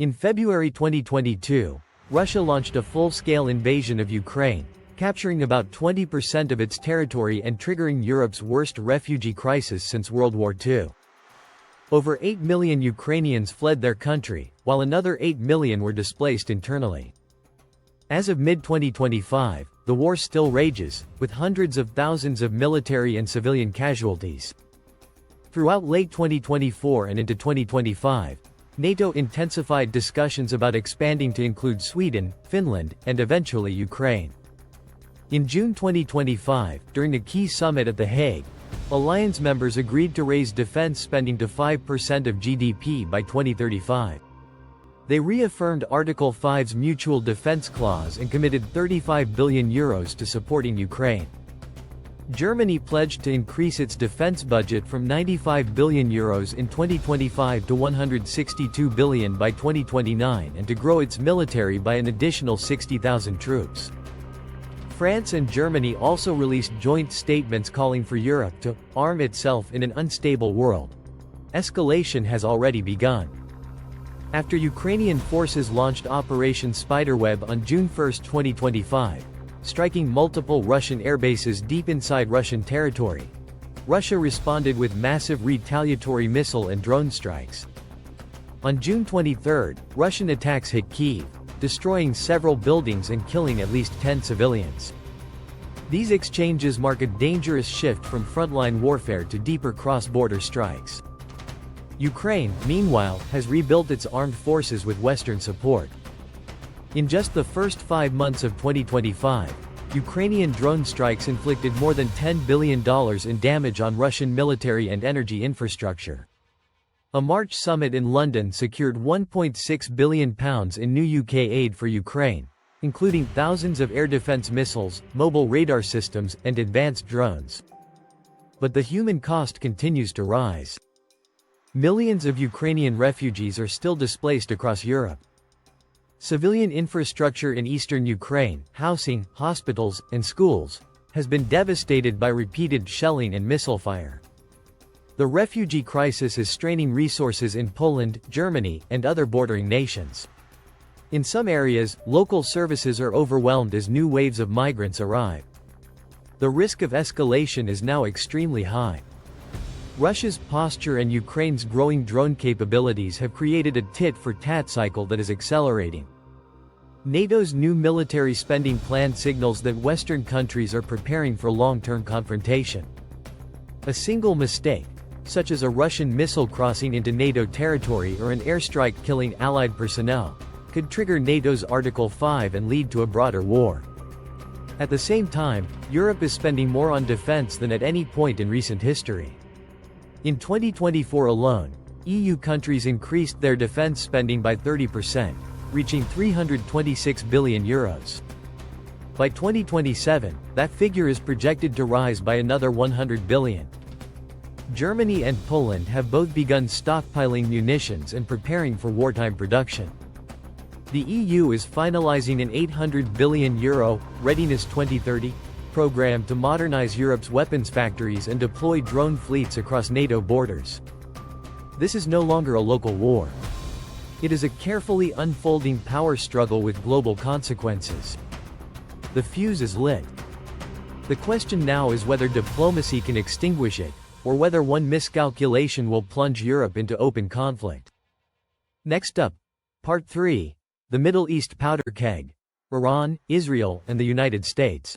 In February 2022, Russia launched a full-scale invasion of Ukraine, capturing about 20% of its territory and triggering Europe's worst refugee crisis since World War II. Over 8 million Ukrainians fled their country, while another 8 million were displaced internally. As of mid-2025, the war still rages, with hundreds of thousands of military and civilian casualties. Throughout late 2024 and into 2025, NATO intensified discussions about expanding to include Sweden, Finland, and eventually Ukraine. In June 2025, during a key summit at The Hague, alliance members agreed to raise defense spending to 5% of GDP by 2035. They reaffirmed Article 5's Mutual Defense Clause and committed €35 billion to supporting Ukraine. Germany pledged to increase its defense budget from €95 billion in 2025 to €162 billion by 2029 and to grow its military by an additional 60,000 troops. France and Germany also released joint statements calling for Europe to arm itself in an unstable world. Escalation has already begun. After Ukrainian forces launched Operation Spiderweb on June 1, 2025, striking multiple Russian airbases deep inside Russian territory, Russia responded with massive retaliatory missile and drone strikes. On June 23, Russian attacks hit Kyiv, destroying several buildings and killing at least 10 civilians. These exchanges mark a dangerous shift from frontline warfare to deeper cross-border strikes. Ukraine, meanwhile, has rebuilt its armed forces with Western support. In just the first 5 months of 2025, Ukrainian drone strikes inflicted more than $10 billion in damage on Russian military and energy infrastructure. A March summit in London secured £1.6 billion in new UK aid for Ukraine, including thousands of air defense missiles, mobile radar systems, and advanced drones. But the human cost continues to rise. Millions of Ukrainian refugees are still displaced across Europe. Civilian infrastructure in eastern Ukraine, housing, hospitals, and schools, has been devastated by repeated shelling and missile fire. The refugee crisis is straining resources in Poland, Germany, and other bordering nations. In some areas, local services are overwhelmed as new waves of migrants arrive. The risk of escalation is now extremely high. Russia's posture and Ukraine's growing drone capabilities have created a tit-for-tat cycle that is accelerating. NATO's new military spending plan signals that Western countries are preparing for long-term confrontation. A single mistake, such as a Russian missile crossing into NATO territory or an airstrike killing Allied personnel, could trigger NATO's Article 5 and lead to a broader war. At the same time, Europe is spending more on defense than at any point in recent history. In 2024 alone, EU countries increased their defense spending by 30%, reaching €326 billion. By 2027, that figure is projected to rise by another €100 billion. Germany and Poland have both begun stockpiling munitions and preparing for wartime production. The EU is finalizing an €800 billion Readiness 2030 program to modernize Europe's weapons factories and deploy drone fleets across NATO borders. This is no longer a local war. It is a carefully unfolding power struggle with global consequences. The fuse is lit. The question now is whether diplomacy can extinguish it, or whether one miscalculation will plunge Europe into open conflict. Next up, Part 3, the Middle East powder keg, Iran, Israel, and the United States.